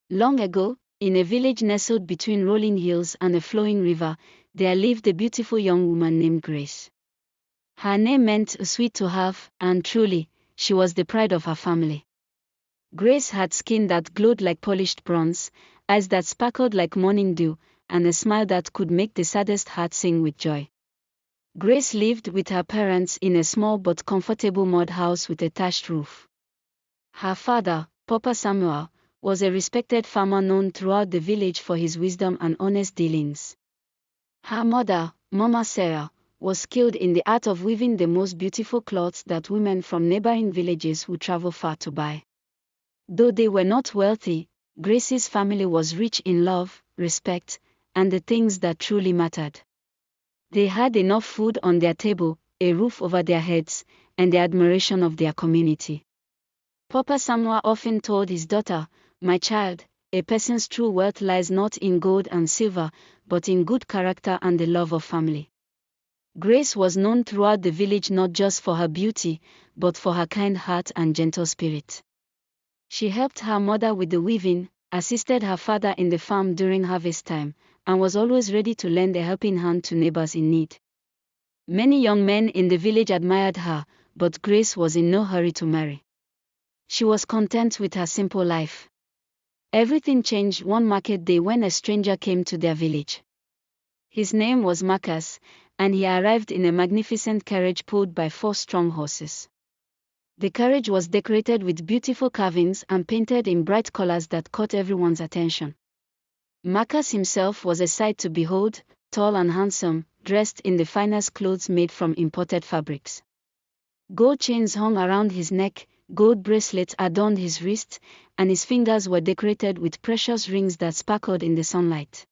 Long ago, in a village nestled between rolling hills and a flowing river, there lived a beautiful young woman named Grace. Her name meant sweet to have, and truly, she was the pride of her family. Grace had skin that glowed like polished bronze, eyes that sparkled like morning dew, and a smile that could make the saddest heart sing with joy. Grace lived with her parents in a small but comfortable mud house with a thatched roof. Her father, Papa Samuel, was a respected farmer known throughout the village for his wisdom and honest dealings. Her mother, Mama Sarah, was skilled in the art of weaving the most beautiful cloths that women from neighboring villages would travel far to buy. Though they were not wealthy, Grace's family was rich in love, respect, and the things that truly mattered. They had enough food on their table, a roof over their heads, and the admiration of their community. Papa Samuel often told his daughter, "My child, a person's true wealth lies not in gold and silver, but in good character and the love of family." Grace was known throughout the village not just for her beauty, but for her kind heart and gentle spirit. She helped her mother with the weaving, assisted her father in the farm during harvest time, and was always ready to lend a helping hand to neighbors in need. Many young men in the village admired her, but Grace was in no hurry to marry. She was content with her simple life. Everything changed one market day when a stranger came to their village. His name was Marcus, and he arrived in a magnificent carriage pulled by 4 strong horses. The carriage was decorated with beautiful carvings and painted in bright colors that caught everyone's attention. Marcus himself was a sight to behold, tall and handsome, dressed in the finest clothes made from imported fabrics. Gold chains hung around his neck, gold bracelets adorned his wrists, and his fingers were decorated with precious rings that sparkled in the sunlight.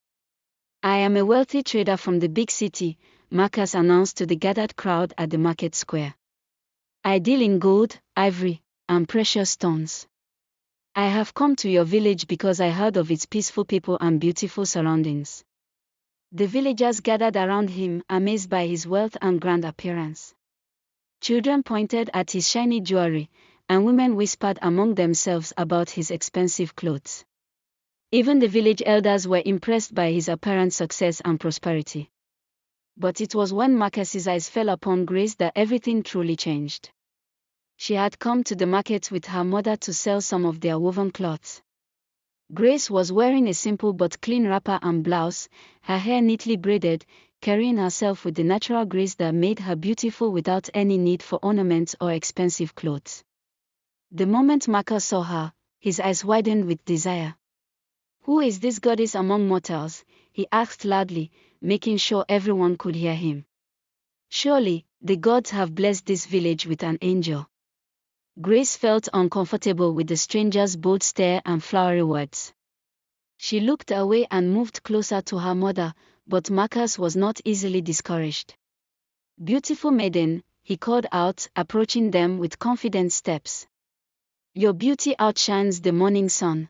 "I am a wealthy trader from the big city," Marcus announced to the gathered crowd at the market square. "I deal in gold, ivory, and precious stones. I have come to your village because I heard of its peaceful people and beautiful surroundings." The villagers gathered around him, amazed by his wealth and grand appearance. Children pointed at his shiny jewelry, and women whispered among themselves about his expensive clothes. Even the village elders were impressed by his apparent success and prosperity. But it was when Marcus's eyes fell upon Grace that everything truly changed. She had come to the market with her mother to sell some of their woven cloths. Grace was wearing a simple but clean wrapper and blouse, her hair neatly braided, carrying herself with the natural grace that made her beautiful without any need for ornaments or expensive clothes. The moment Marcus saw her, his eyes widened with desire. "Who is this goddess among mortals?" he asked loudly, making sure everyone could hear him. "Surely, the gods have blessed this village with an angel." Grace felt uncomfortable with the stranger's bold stare and flowery words. She looked away and moved closer to her mother, but Marcus was not easily discouraged. "Beautiful maiden," he called out, approaching them with confident steps. "Your beauty outshines the morning sun.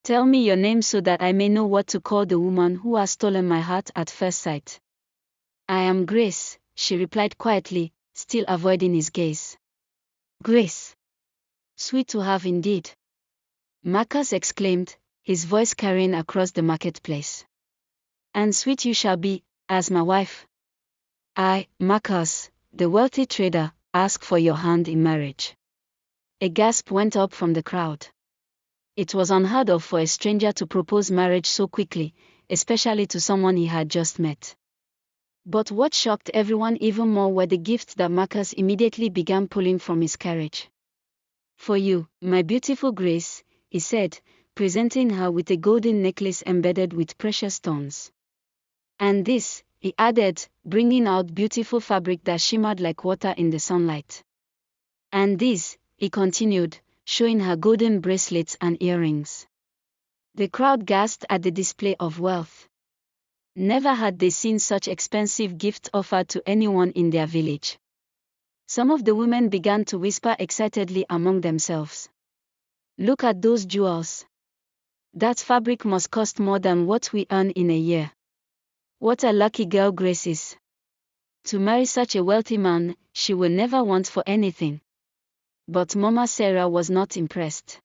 Tell me your name so that I may know what to call the woman who has stolen my heart at first sight." "I am Grace," she replied quietly, still avoiding his gaze. "Grace. Sweet to have indeed," Marcus exclaimed, his voice carrying across the marketplace. "And sweet you shall be, as my wife. I, Marcus, the wealthy trader, ask for your hand in marriage." A gasp went up from the crowd. It was unheard of for a stranger to propose marriage so quickly, especially to someone he had just met. But what shocked everyone even more were the gifts that Marcus immediately began pulling from his carriage. "For you, my beautiful Grace," he said, presenting her with a golden necklace embedded with precious stones. "And this," he added, bringing out beautiful fabric that shimmered like water in the sunlight. "And this," he continued, showing her golden bracelets and earrings. The crowd gasped at the display of wealth. Never had they seen such expensive gifts offered to anyone in their village. Some of the women began to whisper excitedly among themselves. "Look at those jewels. That fabric must cost more than what we earn in a year. What a lucky girl Grace is. To marry such a wealthy man, she will never want for anything." But Mama Sarah was not impressed.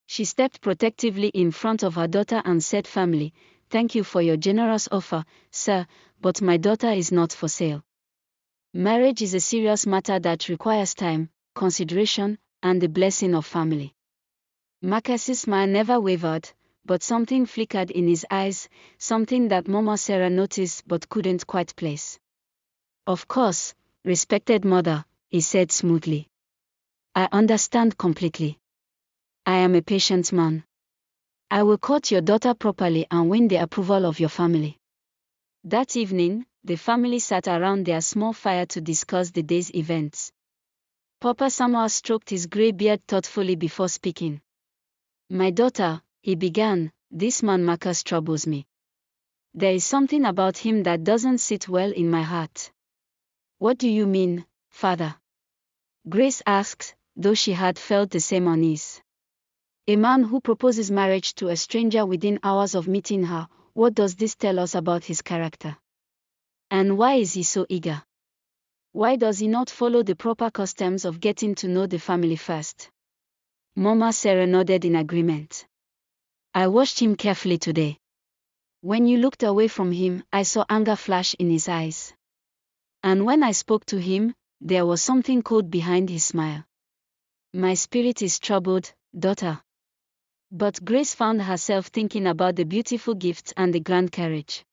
She stepped protectively in front of her daughter and said firmly, "Thank you for your generous offer, sir, but my daughter is not for sale. Marriage is a serious matter that requires time, consideration, and the blessing of family." Marcus's smile never wavered, but something flickered in his eyes, something that Mama Sarah noticed but couldn't quite place. "Of course, respected mother," he said smoothly. "I understand completely. I am a patient man. I will court your daughter properly and win the approval of your family." That evening, the family sat around their small fire to discuss the day's events. Papa Samuel stroked his grey beard thoughtfully before speaking. "My daughter," he began, "this man Marcus troubles me. There is something about him that doesn't sit well in my heart." "What do you mean, father?" Grace asked, though she had felt the same unease. "A man who proposes marriage to a stranger within hours of meeting her, what does this tell us about his character? And why is he so eager? Why does he not follow the proper customs of getting to know the family first?" Mama Sarah nodded in agreement. "I watched him carefully today. When you looked away from him, I saw anger flash in his eyes. And when I spoke to him, there was something cold behind his smile. My spirit is troubled, daughter." But Grace found herself thinking about the beautiful gifts and the grand carriage.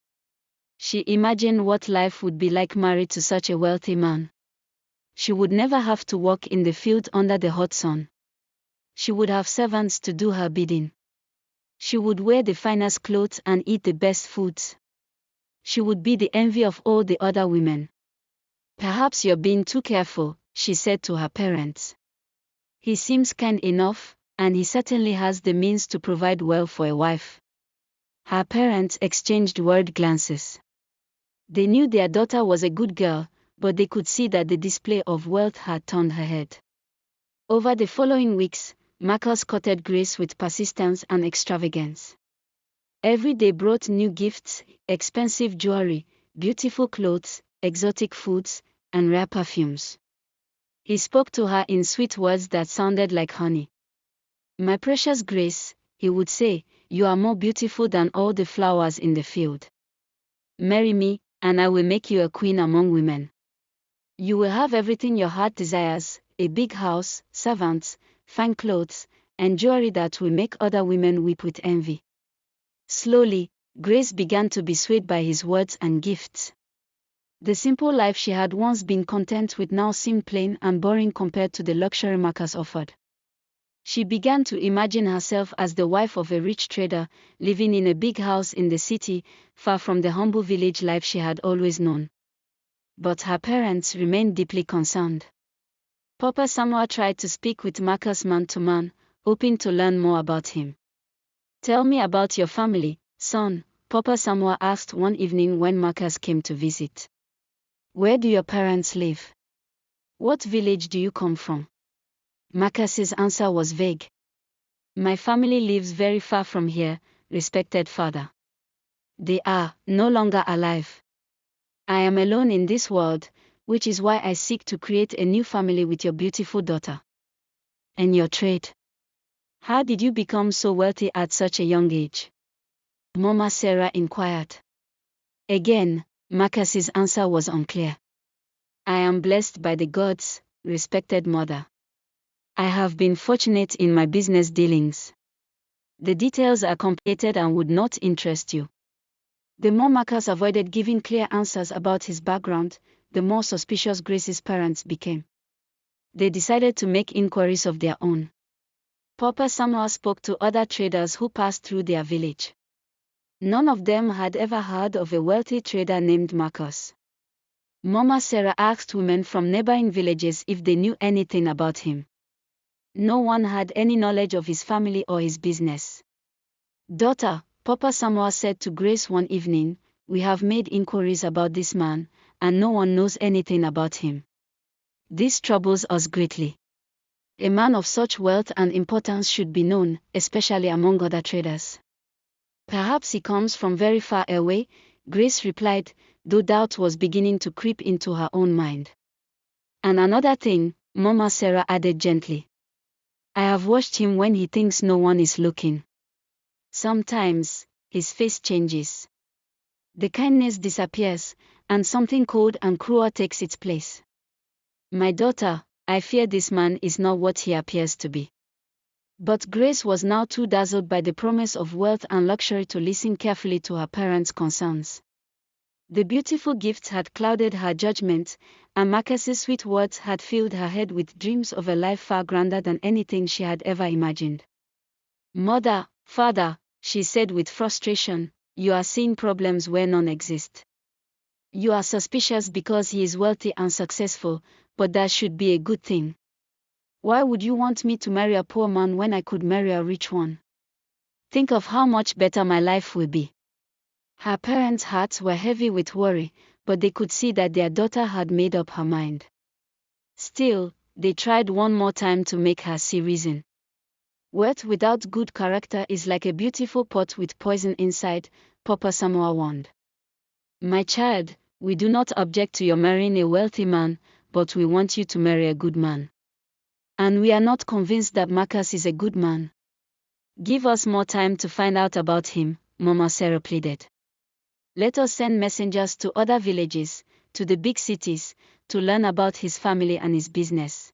She imagined what life would be like married to such a wealthy man. She would never have to work in the field under the hot sun. She would have servants to do her bidding. She would wear the finest clothes and eat the best foods. She would be the envy of all the other women. "Perhaps you're being too careful," she said to her parents. "He seems kind enough, and he certainly has the means to provide well for a wife." Her parents exchanged worried glances. They knew their daughter was a good girl, but they could see that the display of wealth had turned her head. Over the following weeks, Marcus courted Grace with persistence and extravagance. Every day brought new gifts, expensive jewelry, beautiful clothes, exotic foods, and rare perfumes. He spoke to her in sweet words that sounded like honey. "My precious Grace," he would say, "you are more beautiful than all the flowers in the field. Marry me, and I will make you a queen among women. You will have everything your heart desires, a big house, servants, fine clothes, and jewelry that will make other women weep with envy." Slowly, Grace began to be swayed by his words and gifts. The simple life she had once been content with now seemed plain and boring compared to the luxury Marcus offered. She began to imagine herself as the wife of a rich trader, living in a big house in the city, far from the humble village life she had always known. But her parents remained deeply concerned. Papa Samuel tried to speak with Marcus man to man, hoping to learn more about him. "Tell me about your family, son," Papa Samuel asked one evening when Marcus came to visit. "Where do your parents live? What village do you come from?" Marcus's answer was vague. "My family lives very far from here, respected father. They are no longer alive. I am alone in this world, which is why I seek to create a new family with your beautiful daughter." "And your trade? How did you become so wealthy at such a young age?" Mama Sarah inquired. Again, Marcus's answer was unclear. "I am blessed by the gods, respected mother. I have been fortunate in my business dealings. The details are complicated and would not interest you." The more Marcus avoided giving clear answers about his background, the more suspicious Grace's parents became. They decided to make inquiries of their own. Papa Samuel spoke to other traders who passed through their village. None of them had ever heard of a wealthy trader named Marcus. Mama Sarah asked women from neighboring villages if they knew anything about him. No one had any knowledge of his family or his business. "Daughter," Papa Samuel said to Grace one evening, "we have made inquiries about this man, and no one knows anything about him. This troubles us greatly. A man of such wealth and importance should be known, especially among other traders." "Perhaps he comes from very far away," Grace replied, though doubt was beginning to creep into her own mind. "And another thing," Mama Sarah added gently. I have watched him when he thinks no one is looking. Sometimes, his face changes. The kindness disappears, and something cold and cruel takes its place. My daughter, I fear this man is not what he appears to be. But Grace was now too dazzled by the promise of wealth and luxury to listen carefully to her parents' concerns. The beautiful gifts had clouded her judgment, and Marcus's sweet words had filled her head with dreams of a life far grander than anything she had ever imagined. Mother, father, she said with frustration, you are seeing problems where none exist. You are suspicious because he is wealthy and successful, but that should be a good thing. Why would you want me to marry a poor man when I could marry a rich one? Think of how much better my life will be. Her parents' hearts were heavy with worry, but they could see that their daughter had made up her mind. Still, they tried one more time to make her see reason. Wealth without good character is like a beautiful pot with poison inside, Papa Samoa warned. My child, we do not object to your marrying a wealthy man, but we want you to marry a good man. And we are not convinced that Marcus is a good man. Give us more time to find out about him, Mama Sarah pleaded. Let us send messengers to other villages, to the big cities, to learn about his family and his business.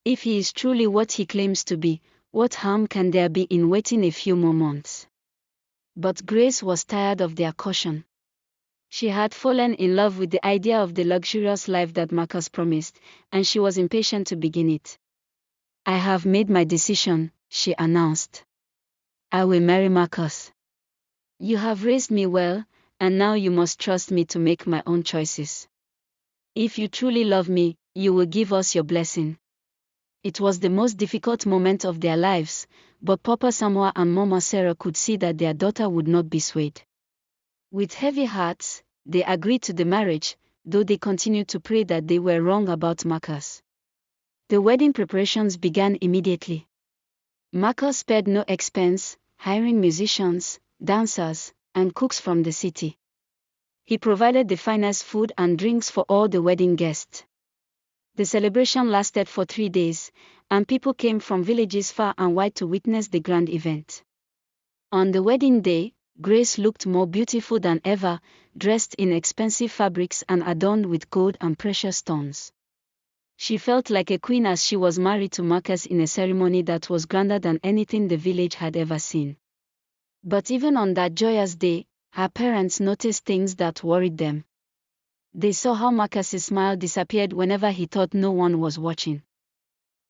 If he is truly what he claims to be, what harm can there be in waiting a few more months? But Grace was tired of their caution. She had fallen in love with the idea of the luxurious life that Marcus promised, and she was impatient to begin it. I have made my decision, she announced. I will marry Marcus. You have raised me well, and now you must trust me to make my own choices. If you truly love me, you will give us your blessing. It was the most difficult moment of their lives, but Papa Samoa and Mama Sarah could see that their daughter would not be swayed. With heavy hearts, they agreed to the marriage, though they continued to pray that they were wrong about Marcus. The wedding preparations began immediately. Marcus spared no expense, hiring musicians, dancers, and cooks from the city. He provided the finest food and drinks for all the wedding guests. The celebration lasted for 3 days, and people came from villages far and wide to witness the grand event. On the wedding day, Grace looked more beautiful than ever, dressed in expensive fabrics and adorned with gold and precious stones. She felt like a queen as she was married to Marcus in a ceremony that was grander than anything the village had ever seen. But even on that joyous day, her parents noticed things that worried them. They saw how Marcus's smile disappeared whenever he thought no one was watching.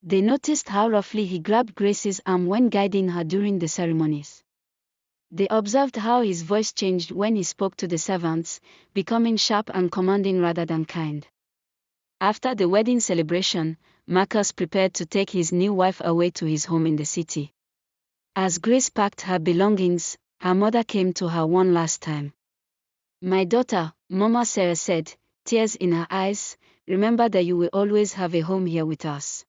They noticed how roughly he grabbed Grace's arm when guiding her during the ceremonies. They observed how his voice changed when he spoke to the servants, becoming sharp and commanding rather than kind. After the wedding celebration, Marcus prepared to take his new wife away to his home in the city. As Grace packed her belongings, her mother came to her one last time. My daughter, Mama Sarah said, tears in her eyes, remember that you will always have a home here with us.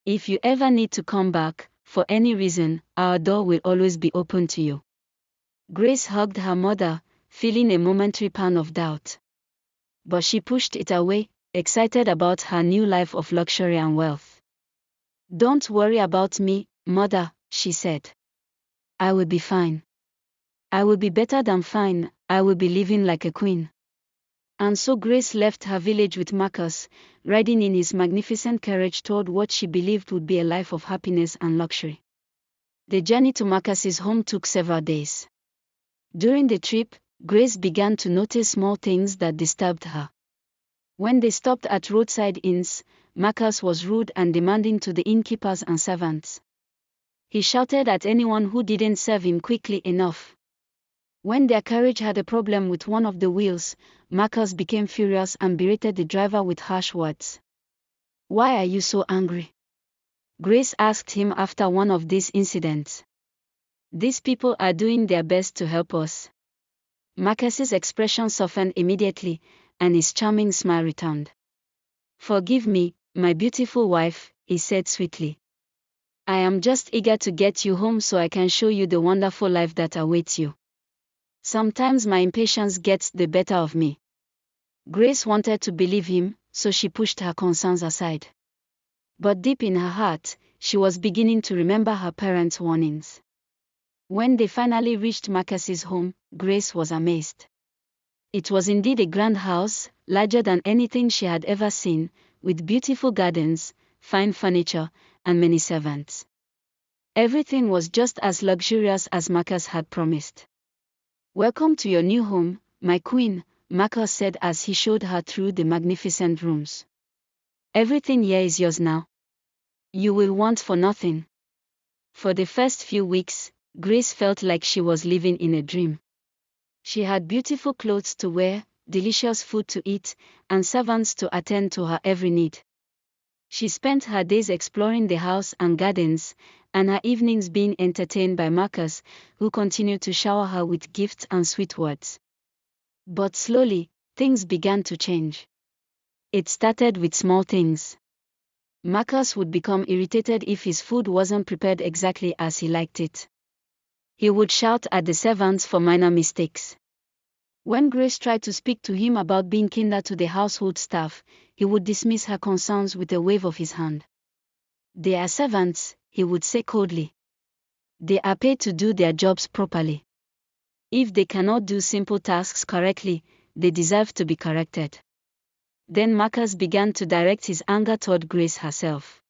If you ever need to come back, for any reason, our door will always be open to you. Grace hugged her mother, feeling a momentary pang of doubt. But she pushed it away, excited about her new life of luxury and wealth. Don't worry about me, Mother, she said. I will be fine. I will be better than fine, I will be living like a queen. And so Grace left her village with Marcus, riding in his magnificent carriage toward what she believed would be a life of happiness and luxury. The journey to Marcus's home took several days. During the trip, Grace began to notice small things that disturbed her. When they stopped at roadside inns, Marcus was rude and demanding to the innkeepers and servants. He shouted at anyone who didn't serve him quickly enough. When their carriage had a problem with one of the wheels, Marcus became furious and berated the driver with harsh words. Why are you so angry? Grace asked him after one of these incidents. These people are doing their best to help us. Marcus's expression softened immediately, and his charming smile returned. Forgive me, my beautiful wife, he said sweetly. I am just eager to get you home so I can show you the wonderful life that awaits you. Sometimes my impatience gets the better of me. Grace wanted to believe him, so she pushed her concerns aside. But deep in her heart, she was beginning to remember her parents' warnings. When they finally reached Marcus's home, Grace was amazed. It was indeed a grand house, larger than anything she had ever seen, with beautiful gardens, fine furniture, and many servants. Everything was just as luxurious as Marcus had promised. "Welcome to your new home, my queen," Marcus said as he showed her through the magnificent rooms. "Everything here is yours now. You will want for nothing." For the first few weeks, Grace felt like she was living in a dream. She had beautiful clothes to wear, delicious food to eat, and servants to attend to her every need. She spent her days exploring the house and gardens, and her evenings being entertained by Marcus, who continued to shower her with gifts and sweet words. But slowly, things began to change. It started with small things. Marcus would become irritated if his food wasn't prepared exactly as he liked it. He would shout at the servants for minor mistakes. When Grace tried to speak to him about being kinder to the household staff, he would dismiss her concerns with a wave of his hand. "They are servants," he would say coldly. "They are paid to do their jobs properly. If they cannot do simple tasks correctly, they deserve to be corrected." Then Marcus began to direct his anger toward Grace herself.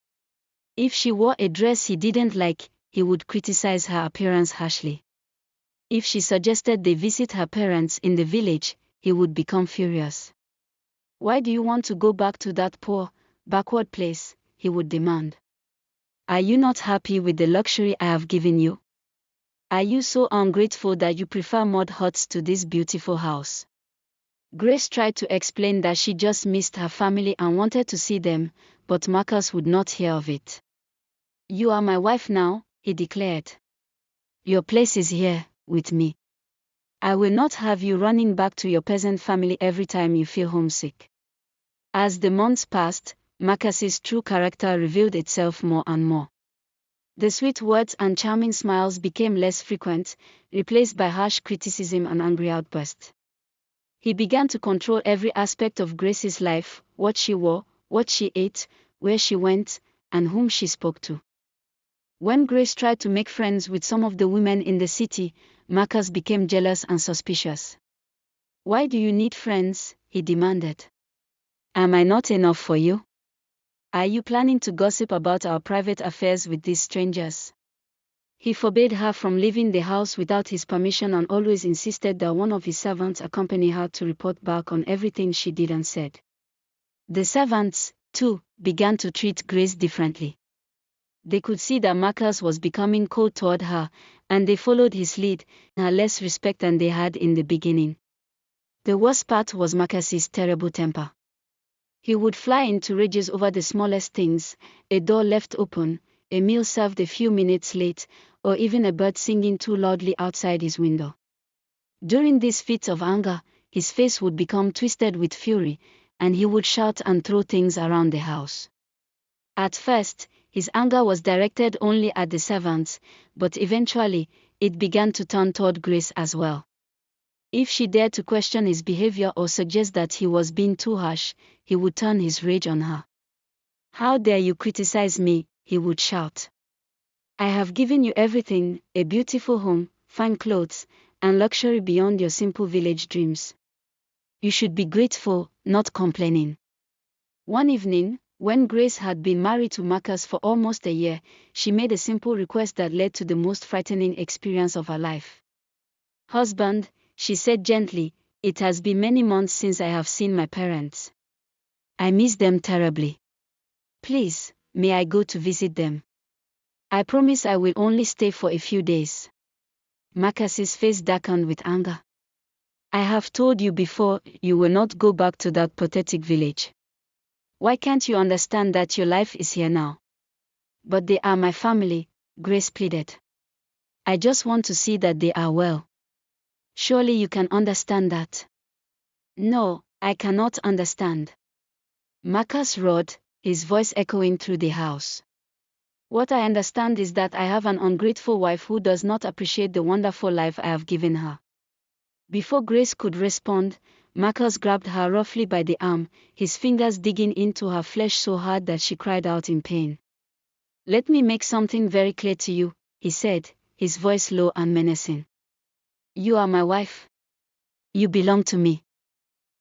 If she wore a dress he didn't like, he would criticize her appearance harshly. If she suggested they visit her parents in the village, he would become furious. "Why do you want to go back to that poor, backward place?" he would demand. "Are you not happy with the luxury I have given you? Are you so ungrateful that you prefer mud huts to this beautiful house?" Grace tried to explain that she just missed her family and wanted to see them, but Marcus would not hear of it. "You are my wife now," he declared. "Your place is here, with me. I will not have you running back to your peasant family every time you feel homesick." As the months passed, Marcus's true character revealed itself more and more. The sweet words and charming smiles became less frequent, replaced by harsh criticism and angry outbursts. He began to control every aspect of Grace's life: what she wore, what she ate, where she went, and whom she spoke to. When Grace tried to make friends with some of the women in the city, Marcus became jealous and suspicious. "Why do you need friends?" he demanded. "Am I not enough for you? Are you planning to gossip about our private affairs with these strangers?" He forbade her from leaving the house without his permission and always insisted that one of his servants accompany her to report back on everything she did and said. The servants, too, began to treat Grace differently. They could see that Marcus was becoming cold toward her, and they followed his lead, her less respect than they had in the beginning. The worst part was Marcus's terrible temper. He would fly into rages over the smallest things: a door left open, a meal served a few minutes late, or even a bird singing too loudly outside his window. During these fits of anger, his face would become twisted with fury, and he would shout and throw things around the house. At first, his anger was directed only at the servants, but eventually, it began to turn toward Grace as well. If she dared to question his behavior or suggest that he was being too harsh, he would turn his rage on her. "How dare you criticize me?" he would shout. "I have given you everything: a beautiful home, fine clothes, and luxury beyond your simple village dreams. You should be grateful, not complaining." One evening, when Grace had been married to Marcus for almost a year, she made a simple request that led to the most frightening experience of her life. "Husband," she said gently, "it has been many months since I have seen my parents. I miss them terribly. Please, may I go to visit them? I promise I will only stay for a few days." Marcus's face darkened with anger. "I have told you before, you will not go back to that pathetic village. Why can't you understand that your life is here now?" "But they are my family," Grace pleaded. "I just want to see that they are well. Surely you can understand that." "No, I cannot understand," Marcus roared, his voice echoing through the house. "What I understand is that I have an ungrateful wife who does not appreciate the wonderful life I have given her." Before Grace could respond, Marcus grabbed her roughly by the arm, his fingers digging into her flesh so hard that she cried out in pain. Let me make something very clear to you, he said, his voice low and menacing. You are my wife. You belong to me.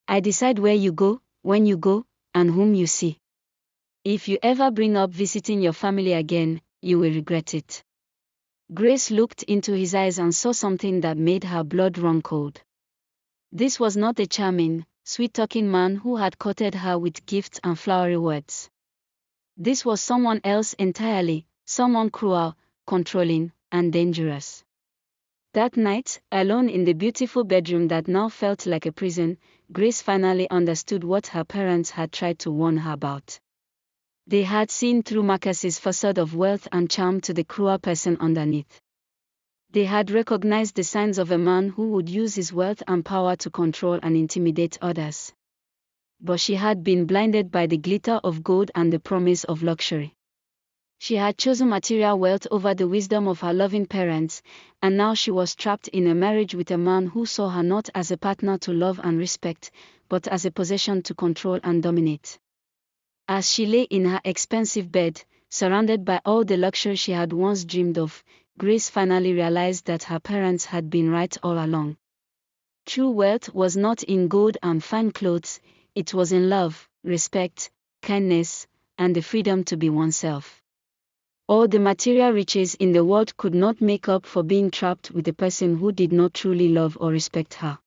I decide where you go, when you go, and whom you see. If you ever bring up visiting your family again, you will regret it. Grace looked into his eyes and saw something that made her blood run cold. This was not a charming, sweet-talking man who had courted her with gifts and flowery words. This was someone else entirely, someone cruel, controlling, and dangerous. That night, alone in the beautiful bedroom that now felt like a prison, Grace finally understood what her parents had tried to warn her about. They had seen through Marcus's facade of wealth and charm to the cruel person underneath. They had recognized the signs of a man who would use his wealth and power to control and intimidate others. But she had been blinded by the glitter of gold and the promise of luxury. She had chosen material wealth over the wisdom of her loving parents, and now she was trapped in a marriage with a man who saw her not as a partner to love and respect, but as a possession to control and dominate. As she lay in her expensive bed, surrounded by all the luxury she had once dreamed of, Grace finally realized that her parents had been right all along. True wealth was not in gold and fine clothes, it was in love, respect, kindness, and the freedom to be oneself. All the material riches in the world could not make up for being trapped with a person who did not truly love or respect her.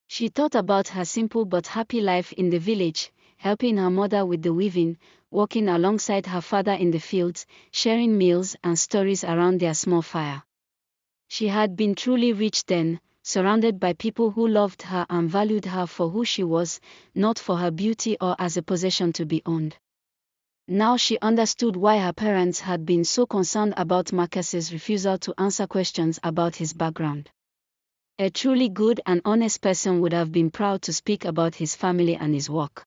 She thought about her simple but happy life in the village, helping her mother with the weaving, walking alongside her father in the fields, sharing meals and stories around their small fire. She had been truly rich then, surrounded by people who loved her and valued her for who she was, not for her beauty or as a possession to be owned. Now she understood why her parents had been so concerned about Marcus's refusal to answer questions about his background. A truly good and honest person would have been proud to speak about his family and his work.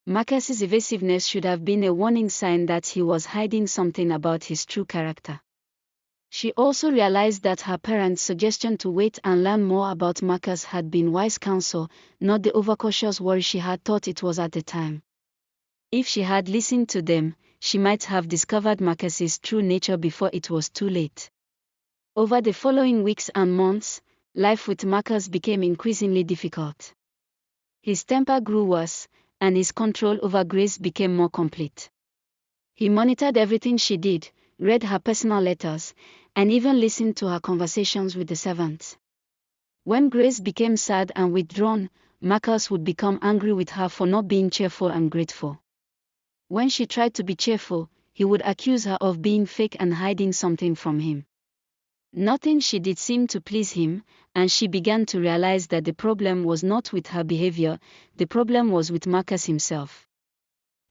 Marcus's evasiveness should have been a warning sign that he was hiding something about his true character. She also realized that her parents' suggestion to wait and learn more about Marcus had been wise counsel, not the overcautious worry she had thought it was at the time. If she had listened to them, she might have discovered Marcus's true nature before it was too late. Over the following weeks and months, life with Marcus became increasingly difficult. His temper grew worse, and his control over Grace became more complete. He monitored everything she did, read her personal letters, and even listened to her conversations with the servants. When Grace became sad and withdrawn, Marcus would become angry with her for not being cheerful and grateful. When she tried to be cheerful, he would accuse her of being fake and hiding something from him. Nothing she did seemed to please him, and she began to realize that the problem was not with her behavior, the problem was with Marcus himself.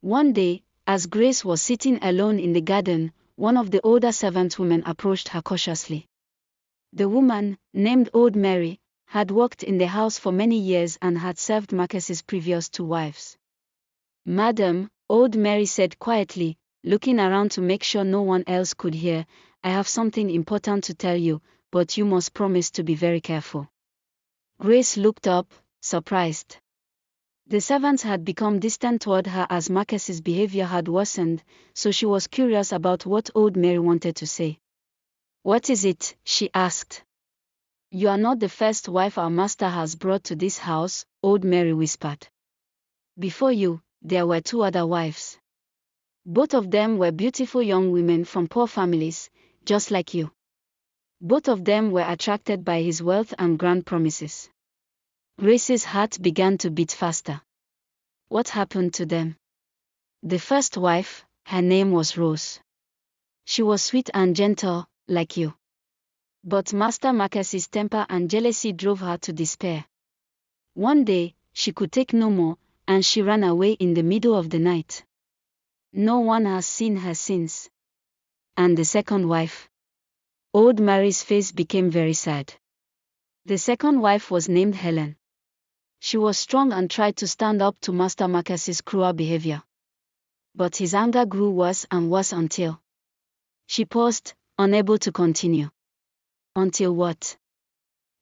One day, as Grace was sitting alone in the garden, one of the older servant women approached her cautiously. The woman, named Old Mary, had worked in the house for many years and had served Marcus's previous 2 wives. "Madam," Old Mary said quietly, looking around to make sure no one else could hear, "I have something important to tell you, but you must promise to be very careful." Grace looked up, surprised. The servants had become distant toward her as Marcus's behavior had worsened, so she was curious about what Old Mary wanted to say. "What is it?" she asked. "You are not the first wife our master has brought to this house," Old Mary whispered. "Before you, there were 2 other wives. Both of them were beautiful young women from poor families, just like you. Both of them were attracted by his wealth and grand promises." Grace's heart began to beat faster. What happened to them? The first wife, her name was Rose. She was sweet and gentle, like you. But Master Marcus's temper and jealousy drove her to despair. One day, she could take no more, and she ran away in the middle of the night. No one has seen her since. And the second wife? Old Mary's face became very sad. The second wife was named Helen. She was strong and tried to stand up to Master Marcus's cruel behavior. But his anger grew worse and worse until... She paused, unable to continue. Until what?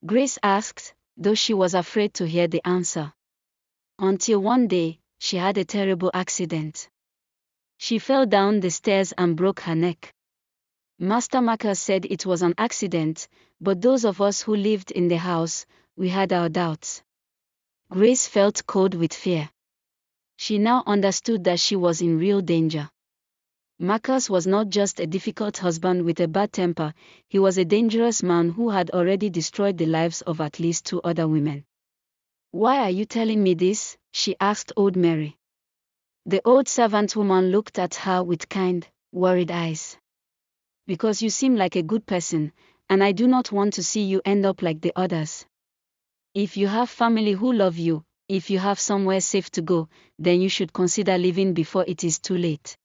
Grace asked, though she was afraid to hear the answer. Until one day, she had a terrible accident. She fell down the stairs and broke her neck. Master Marcus said it was an accident, but those of us who lived in the house, we had our doubts. Grace felt cold with fear. She now understood that she was in real danger. Marcus was not just a difficult husband with a bad temper, he was a dangerous man who had already destroyed the lives of at least 2 other women. "Why are you telling me this?" she asked old Mary. The old servant woman looked at her with kind, worried eyes. "Because you seem like a good person, and I do not want to see you end up like the others. If you have family who love you, if you have somewhere safe to go, then you should consider leaving before it is too late."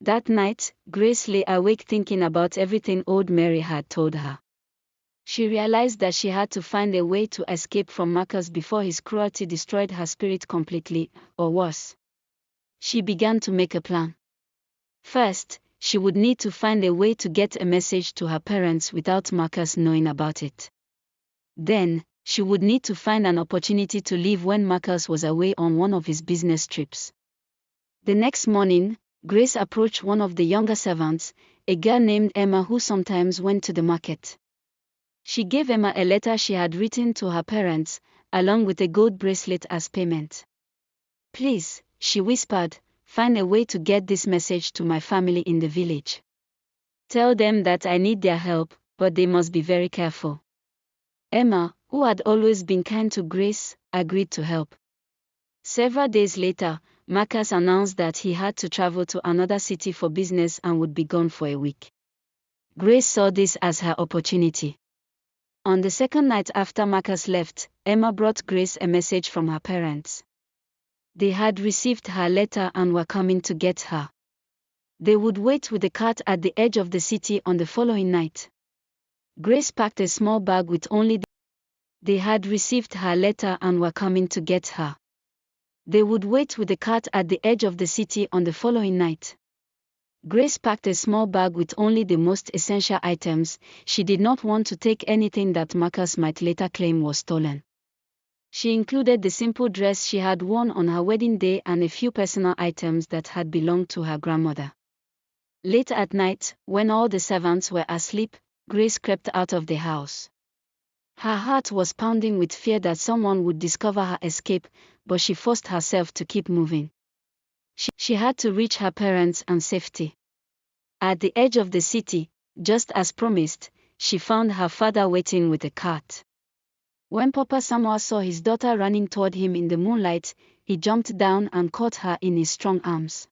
That night, Grace lay awake thinking about everything old Mary had told her. She realized that she had to find a way to escape from Marcus before his cruelty destroyed her spirit completely, or worse. She began to make a plan. First, she would need to find a way to get a message to her parents without Marcus knowing about it. Then, she would need to find an opportunity to leave when Marcus was away on one of his business trips. The next morning, Grace approached one of the younger servants, a girl named Emma who sometimes went to the market. She gave Emma a letter she had written to her parents, along with a gold bracelet as payment. "Please," she whispered, "find a way to get this message to my family in the village. Tell them that I need their help, but they must be very careful." Emma, who had always been kind to Grace, agreed to help. Several days later, Marcus announced that he had to travel to another city for business and would be gone for a week. Grace saw this as her opportunity. On the second night after Marcus left, Emma brought Grace a message from her parents. They had received her letter and were coming to get her. They would wait with the cart at the edge of the city on the following night. Grace packed a small bag with only They had received her letter and were coming to get her. They would wait with the cart at the edge of the city on the following night. Grace packed a small bag with only the most essential items. She did not want to take anything that Marcus might later claim was stolen. She included the simple dress she had worn on her wedding day and a few personal items that had belonged to her grandmother. Late at night, when all the servants were asleep, Grace crept out of the house. Her heart was pounding with fear that someone would discover her escape, but she forced herself to keep moving. She had to reach her parents and safety. At the edge of the city, just as promised, she found her father waiting with a cart. When Papa Samuel saw his daughter running toward him in the moonlight, he jumped down and caught her in his strong arms.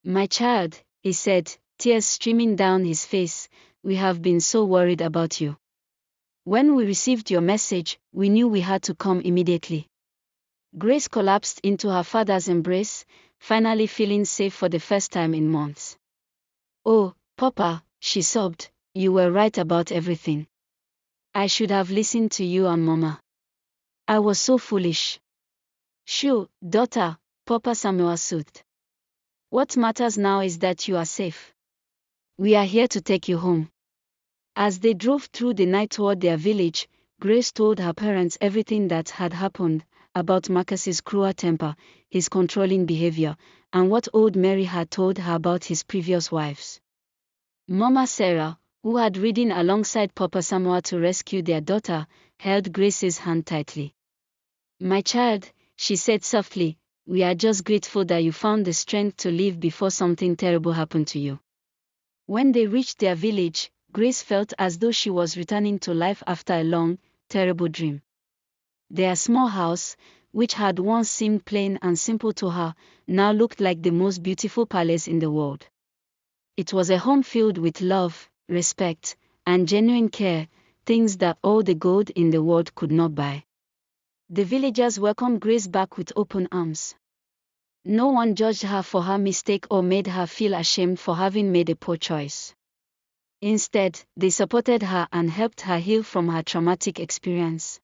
"My child," he said, tears streaming down his face, "we have been so worried about you. When we received your message, we knew we had to come immediately." Grace collapsed into her father's embrace, finally feeling safe for the first time in months. "Oh, Papa," she sobbed, "you were right about everything. I should have listened to you and Mama. I was so foolish." "Shoo, daughter," Papa Samuel soothed. "What matters now is that you are safe. We are here to take you home." As they drove through the night toward their village, Grace told her parents everything that had happened, about Marcus's cruel temper, his controlling behavior, and what old Mary had told her about his previous wives. Mama Sarah, who had ridden alongside Papa Samuel to rescue their daughter, held Grace's hand tightly. "My child," she said softly, "we are just grateful that you found the strength to leave before something terrible happened to you." When they reached their village, Grace felt as though she was returning to life after a long, terrible dream. Their small house, which had once seemed plain and simple to her, now looked like the most beautiful palace in the world. It was a home filled with love, respect, and genuine care, things that all the gold in the world could not buy. The villagers welcomed Grace back with open arms. No one judged her for her mistake or made her feel ashamed for having made a poor choice. Instead, they supported her and helped her heal from her traumatic experience.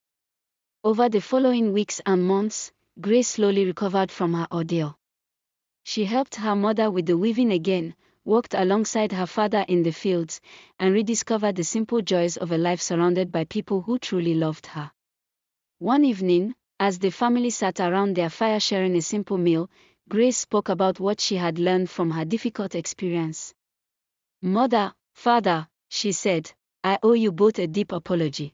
Over the following weeks and months, Grace slowly recovered from her ordeal. She helped her mother with the weaving again, worked alongside her father in the fields, and rediscovered the simple joys of a life surrounded by people who truly loved her. One evening, as the family sat around their fire sharing a simple meal, Grace spoke about what she had learned from her difficult experience. "Mother, father," she said, "I owe you both a deep apology.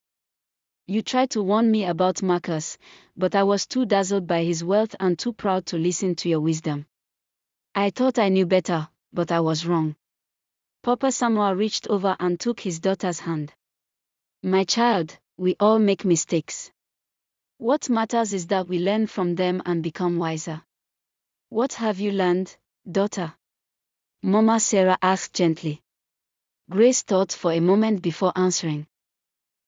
You tried to warn me about Marcus, but I was too dazzled by his wealth and too proud to listen to your wisdom. I thought I knew better, but I was wrong." Papa Samuel reached over and took his daughter's hand. "My child, we all make mistakes. What matters is that we learn from them and become wiser." "What have you learned, daughter?" Mama Sarah asked gently. Grace thought for a moment before answering.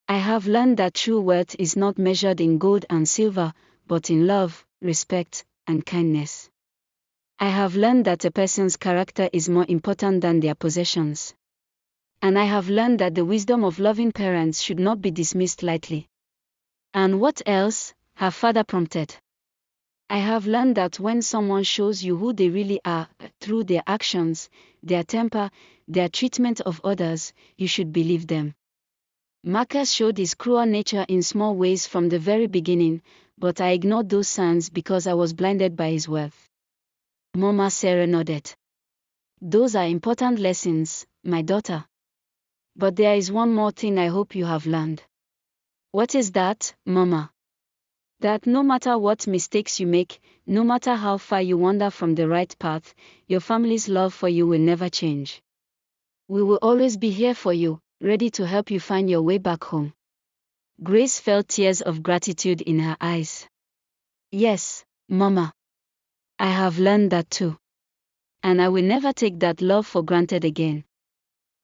"I have learned that true worth is not measured in gold and silver, but in love, respect, and kindness. I have learned that a person's character is more important than their possessions. And I have learned that the wisdom of loving parents should not be dismissed lightly." "And what else?" her father prompted. "I have learned that when someone shows you who they really are, through their actions, their temper, their treatment of others, you should believe them. Marcus showed his cruel nature in small ways from the very beginning, but I ignored those signs because I was blinded by his wealth." Mama Sarah nodded. "Those are important lessons, my daughter. But there is one more thing I hope you have learned." "What is that, Mama?" "That no matter what mistakes you make, no matter how far you wander from the right path, your family's love for you will never change. We will always be here for you, ready to help you find your way back home." Grace felt tears of gratitude in her eyes. "Yes, Mama. I have learned that too. And I will never take that love for granted again."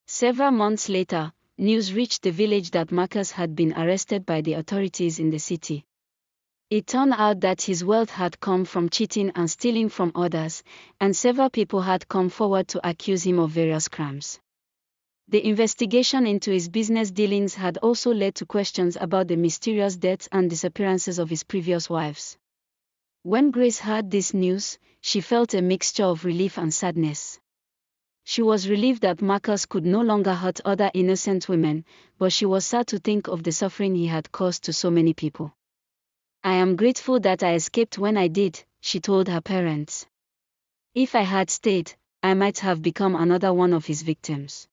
Several months later, news reached the village that Marcus had been arrested by the authorities in the city. It turned out that his wealth had come from cheating and stealing from others, and several people had come forward to accuse him of various crimes. The investigation into his business dealings had also led to questions about the mysterious deaths and disappearances of his previous wives. When Grace heard this news, she felt a mixture of relief and sadness. She was relieved that Marcus could no longer hurt other innocent women, but she was sad to think of the suffering he had caused to so many people. "I am grateful that I escaped when I did," she told her parents. "If I had stayed, I might have become another one of his victims."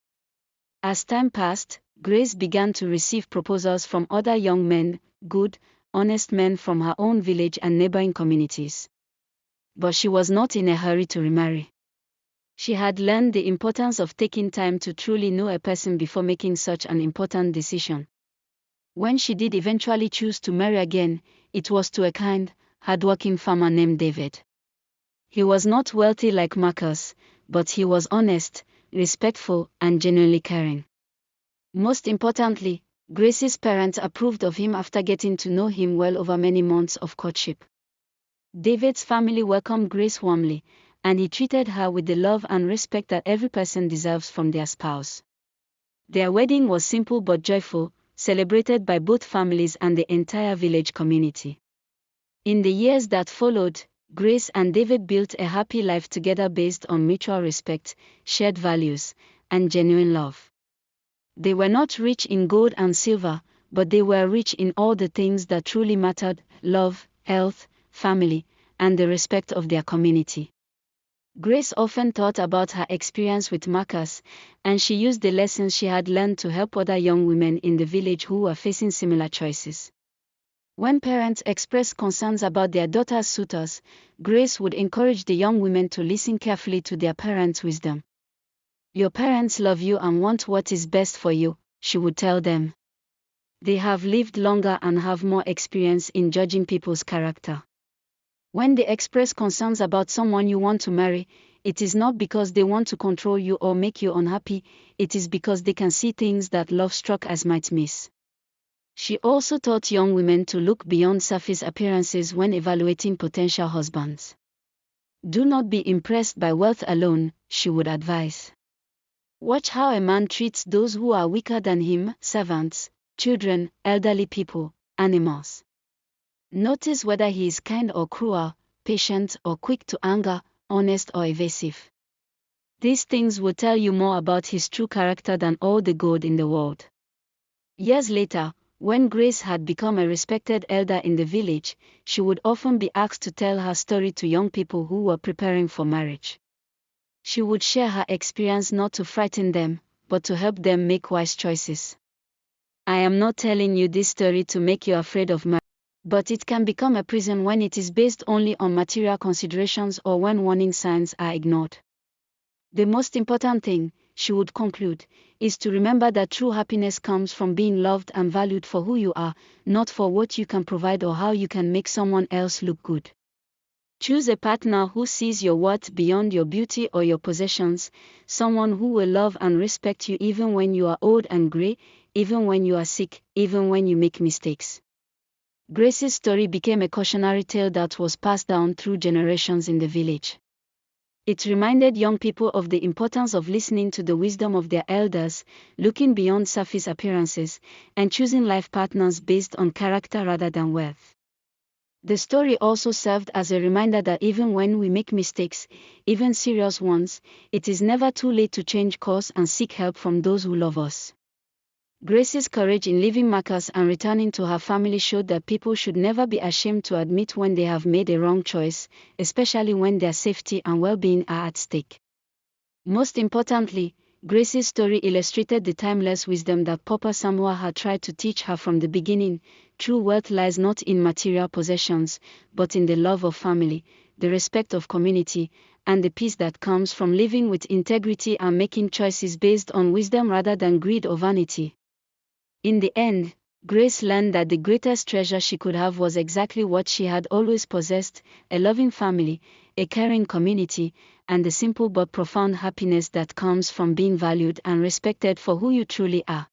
As time passed, Grace began to receive proposals from other young men, good, honest men from her own village and neighboring communities. But she was not in a hurry to remarry. She had learned the importance of taking time to truly know a person before making such an important decision. When she did eventually choose to marry again, it was to a kind, hardworking farmer named David. He was not wealthy like Marcus, but he was honest, respectful, and genuinely caring. Most importantly, Grace's parents approved of him after getting to know him well over many months of courtship. David's family welcomed Grace warmly, and he treated her with the love and respect that every person deserves from their spouse. Their wedding was simple but joyful, celebrated by both families and the entire village community. In the years that followed, Grace and David built a happy life together based on mutual respect, shared values, and genuine love. They were not rich in gold and silver, but they were rich in all the things that truly mattered: love, health, family, and the respect of their community. Grace often thought about her experience with Marcus, and she used the lessons she had learned to help other young women in the village who were facing similar choices. When parents expressed concerns about their daughters' suitors, Grace would encourage the young women to listen carefully to their parents' wisdom. "Your parents love you and want what is best for you," she would tell them. "They have lived longer and have more experience in judging people's character. When they express concerns about someone you want to marry, it is not because they want to control you or make you unhappy, it is because they can see things that love-struck eyes might miss." She also taught young women to look beyond surface appearances when evaluating potential husbands. "Do not be impressed by wealth alone," she would advise. "Watch how a man treats those who are weaker than him: servants, children, elderly people, animals. Notice whether he is kind or cruel, patient or quick to anger, honest or evasive. These things will tell you more about his true character than all the gold in the world." Years later, When Grace had become a respected elder in the village, she would often be asked to tell her story to young people who were preparing for marriage. She would share her experience not to frighten them, but to help them make wise choices. I am not telling you this story to make you afraid of marriage, but it can become a prison when it is based only on material considerations or when warning signs are ignored. The most important thing, she would conclude, is to remember that true happiness comes from being loved and valued for who you are, not for what you can provide or how you can make someone else look good. Choose a partner who sees your worth beyond your beauty or your possessions, someone who will love and respect you even when you are old and gray, even when you are sick, even when you make mistakes. Grace's story became a cautionary tale that was passed down through generations in the village. It reminded young people of the importance of listening to the wisdom of their elders, looking beyond surface appearances, and choosing life partners based on character rather than wealth. The story also served as a reminder that even when we make mistakes, even serious ones, it is never too late to change course and seek help from those who love us. Grace's courage in leaving Marcus and returning to her family showed that people should never be ashamed to admit when they have made a wrong choice, especially when their safety and well-being are at stake. Most importantly, Grace's story illustrated the timeless wisdom that Papa Samuel had tried to teach her from the beginning. True wealth lies not in material possessions, but in the love of family, the respect of community, and the peace that comes from living with integrity and making choices based on wisdom rather than greed or vanity. In the end, Grace learned that the greatest treasure she could have was exactly what she had always possessed: a loving family, a caring community, and the simple but profound happiness that comes from being valued and respected for who you truly are.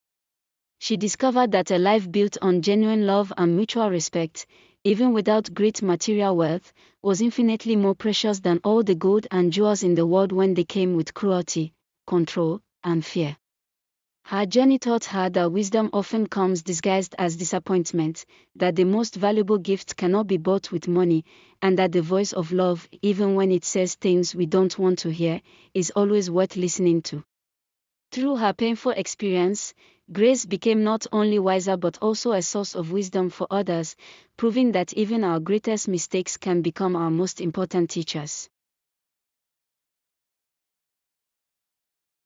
She discovered that a life built on genuine love and mutual respect, even without great material wealth, was infinitely more precious than all the gold and jewels in the world when they came with cruelty, control, and fear. Her journey taught her that wisdom often comes disguised as disappointment, that the most valuable gift cannot be bought with money, and that the voice of love, even when it says things we don't want to hear, is always worth listening to. Through her painful experience, Grace became not only wiser but also a source of wisdom for others, proving that even our greatest mistakes can become our most important teachers.